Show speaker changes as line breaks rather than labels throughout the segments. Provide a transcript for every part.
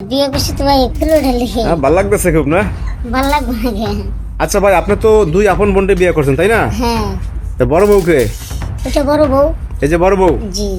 বিয়ে করছি তো ভাই একটু ঢালি
ভাল লাগতেছে খুব না?
ভাল লাগবে না।
আচ্ছা ভাই, আপনি তো দুই আপন বোনকে বিয়ে করছেন তাই না?
হ্যাঁ,
তা বড় বউকে?
এটা বড় বউ।
এই যে বড় বউ,
জি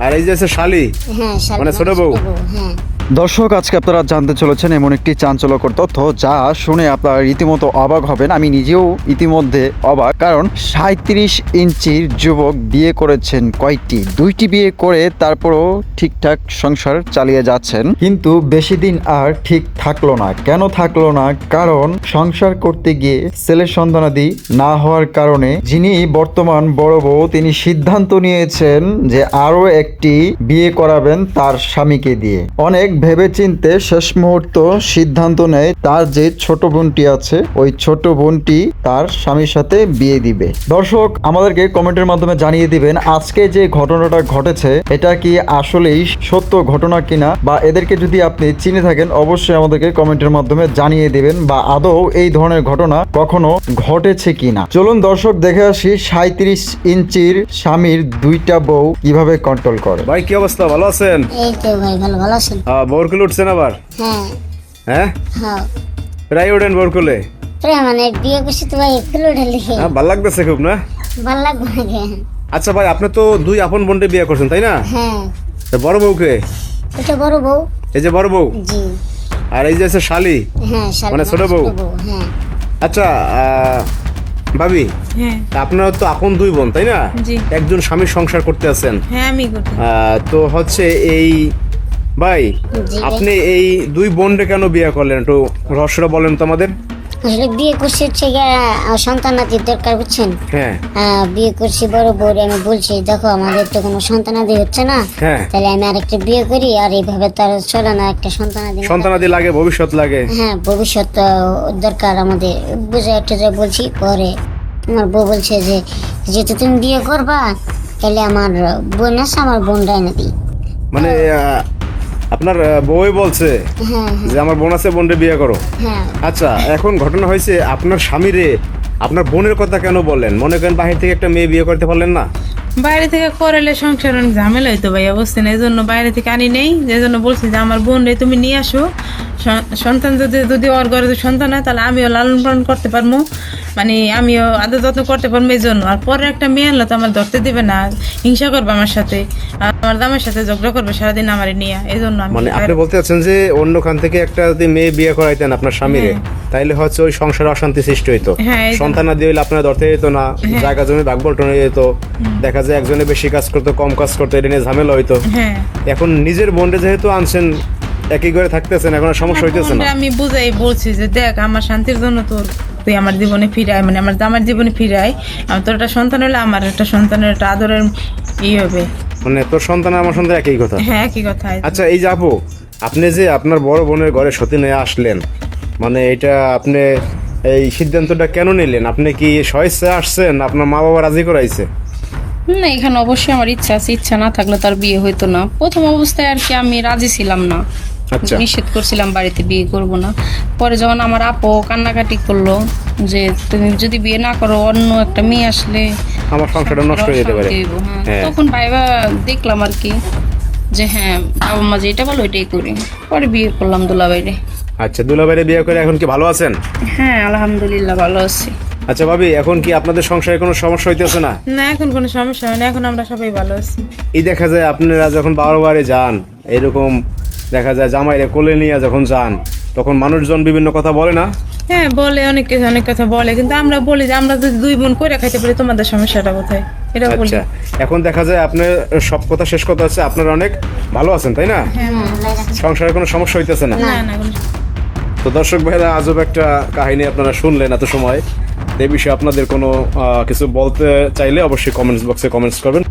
আর এই যে আছে শালি,
হ্যাঁ,
মানে ছোট বউ।
হ্যাঁ।
দর্শক, আজকে আপনারা জানতে চলেছেন এমন একটি চাঞ্চল্যকর তথ্য যা শুনে আপনারা রীতিমতো অবাক হবেন। আমি নিজেও ইতিমধ্যে অবাক, কারণ 37 ইঞ্চির যুবক বিয়ে করেছেন কয়টি? দুইটি বিয়ে করে তারপরও ঠিকঠাক সংসার চালিয়ে যাচ্ছেন, কিন্তু বেশি দিন আর ঠিক থাকলো না। কেন থাকলো না? কারণ সংসার করতে গিয়ে ছেলের সন্তানাদি না হওয়ার কারণে যিনি বর্তমান বড় বউ, তিনি সিদ্ধান্ত নিয়েছেন যে আরো একটি বিয়ে করাবেন তার স্বামীকে দিয়ে। অনেক ভেবেচিন্তে শেষ মুহূর্ত সিদ্ধান্ত নেয় তার যে ছোট বোনটি আছে ওই ছোট বোনটি তার স্বামীর সাথে বিয়ে দিবে। দর্শক, আমাদেরকে কমেন্টের মাধ্যমে জানিয়ে দিবেন আজকে যে ঘটনাটা ঘটেছে এটা কি আসলেই সত্য ঘটনা কিনা, বা এদেরকে যদি আপনি চিনে থাকেন অবশ্যই আমাদেরকে কমেন্টের মাধ্যমে জানিয়ে দিবেন, বা আদৌ এই ধরনের ঘটনা কখনো ঘটেছে কিনা। চলুন দর্শক, দেখে আসি 37 ইঞ্চির স্বামীর দুইটা বউ কিভাবে কন্ট্রোল করে।
ভাই কি অবস্থা, ভালো আছেন?
এই তো ভাই ভালো আছেন?
বোরকুলে উঠছেন আবার?
হ্যাঁ
হ্যাঁ,
হ্যাঁ।
প্রায় ওঠেন বোরকুলে?
মানে বিয়ে করছি তো ভাই একটু ঢালি
ভাল লাগতেছে খুব না?
ভাল লাগবে না।
আচ্ছা ভাই, আপনি তো দুই আপন বোনকে বিয়ে করছেন তাই না?
হ্যাঁ,
তা বড় বউকে?
এটা বড় বউ।
এই যে বড় বউ,
জি
আর এই যে আছে শালি,
হ্যাঁ,
মানে ছোট বউ।
হ্যাঁ
আচ্ছা ভাবি,
হ্যাঁ
আপনারা তো আপন দুই বোন তাই না?
জি।
একজন স্বামীর সংসার করতে আছেন।
হ্যাঁ আমি করি।
তো হচ্ছে এই ভাই,
জি।
আপনি এই দুই বোনকে কেন বিয়ে করলেন, একটু রহস্যটা বলেন তো আমাদের।
আসলে বিয়ে করছি হচ্ছে সন্তানাদির দরকার, বুঝছেন?
হ্যাঁ
বিয়ে করছি বড় বউরে, আমি বলছি দেখো আমাদের তো কোনো সন্তানাদি হচ্ছে না,
হ্যাঁ,
তাহলে আমি আরেকটা বিয়ে করি, আর এইভাবে তো আর চলে না, একটা সন্তানাদি না।
সন্তানাদি লাগে, ভবিষ্যৎ লাগে।
হ্যাঁ, ভবিষ্যৎ দরকার আমাদের, বুঝে একটা যা বলছি। পরে আমার বউ বলছে যে যেহেতু তুমি বিয়ে করবা তাহলে আমার বোন আছে, আমার বোনটা এনে দিই।
মানে আপনার বউই বলছে
হ্যাঁ
যে আমার বোন আছে, বোনরে বিয়ে করো।
হ্যাঁ।
আচ্ছা, এখন ঘটনা হয়েছে আপনার স্বামীরে আপনার বোনের কথা কেন বললেন? মনে করেন বাহির থেকে একটা মেয়ে বিয়ে করতে পারলেন না?
বাইরে থেকে করালে সংসার অনেক ঝামেলা হইতো ভাই, অবস্থা না, এই জন্য বাইরে থেকে আনি নেই। এই জন্য বলছি যে আমার বোন রে তুমি নিয়ে আসো, সন্তান যদি ওর ঘরে সন্তান হয় তাহলে আমিও লালন পালন করতে পারবো, মানে আমিও আদর যত্ন করতে পারবো। এই জন্য আর পরে একটা মেয়ে আনলো তো আমার ধরতে দিবে না, হিংসা করবে আমার সাথে, আর আমার দামের সাথে ঝগড়া করবে সারাদিন আমারে নিয়ে। এই জন্য আমি
মানে আপনি বলতে চাচ্ছেন যে অন্য খান থেকে একটা যদি মেয়ে বিয়ে করাইতেন আপনার স্বামীরে, তাইলে হচ্ছে ওই সংসারে অশান্তি সৃষ্টি হইতো।
হ্যাঁ, এই জন্য।
সন্তানাদি হইলে আপনার ধরতে যেত না, জায়গা জমি ভাগ বন্টন হয়ে যেত, দেখা যায় একজনে বেশি কাজ করতো, কম কাজ করতো, এটা নিয়ে ঝামেলা হইতো।
হ্যাঁ,
এখন নিজের বোনরে যেহেতু আনছেন, একই ঘরে থাকতেছেন, এখন আর সমস্যা হইতেছে না?
আমি বুঝাই বলছি যে দেখ আমার শান্তির জন্য তুই আমার জীবনে ফিরায়, মানে আমার জীবনে ফিরায়, আমার তোর একটা সন্তান হলে আমার একটা সন্তানের একটা আদরের হবে।
মানে তোর সন্তান আমার সন্তান একই কথা?
হ্যাঁ, একই কথা।
আচ্ছা, এই যে আপু, আপনি যে আপনার বড় বোনের ঘরে সতী নিয়ে আসলেন, মানে এটা আপনি এই সিদ্ধান্তটা কেন নিলেন? আপনি কি স্বেচ্ছায় আসছেন, আপনার মা বাবা রাজি করাইছে?
না, এখানে অবশ্যই আমার ইচ্ছা আছে, ইচ্ছা না থাকলে তার বিয়ে হইতো না। প্রথম অবস্থায় আর কি আমি রাজি ছিলাম না,
আচ্ছা,
নিষেধ করছিলাম বাড়িতে বিয়ে করব না। পরে যখন আমার আপু কান্নাকাটি করলো যে তুমি যদি বিয়ে না করো অন্য একটা মেয়ে আসলে
আমার সংসারটা নষ্ট হয়ে যেতে পারে।
অশান্তি হইবো। হ্যাঁ,
হ্যাঁ।
তখন ভাইবা দেখলাম আর কি যে হ্যাঁ বাবা মা যেটা বলো এটাই করি। পরে বিয়ে করলাম দুলাভাইরে।
আচ্ছা, দুলাভাইরে বিয়ে করে এখন কি ভালো আছেন?
হ্যাঁ আলহামদুলিল্লাহ ভালো আছি।
আচ্ছা ভাবি, এখন কি আপনাদের সংসারে কোনো সমস্যা হইতেছে না?
না, এখন কোনো সমস্যা হয় না, এখন আমরা সবাই ভালো আছি।
এই দেখা যায় আপনারা যখন বাবার বাড়ি যান, এরকম দেখা যায় জামাইরে কোলে নিয়ে যখন যান, তখন মানুষজন বিভিন্ন কথা বলে না?
হ্যাঁ বলে, অনেক কিছু অনেক কথা বলে, কিন্তু আমরা বলি যে আমরা যদি দুই বোন করে খাইতে পারি তোমাদের সমস্যাটা কোথায়, এটা বলি।
আচ্ছা, এখন দেখা যায় আপনার সব কথা শেষ কথা হচ্ছে আপনারা অনেক ভালো আছেন তাই না? সংসারে কোনো সমস্যা হইতেছে না?
না না কোনো-
তো দর্শক ভাইরা, আজব একটা কাহিনী আপনারা শুনলেন এত সময়। এই বিষয়ে আপনাদের কোনো কিছু বলতে চাইলে অবশ্যই কমেন্টস বক্সে কমেন্টস করবেন।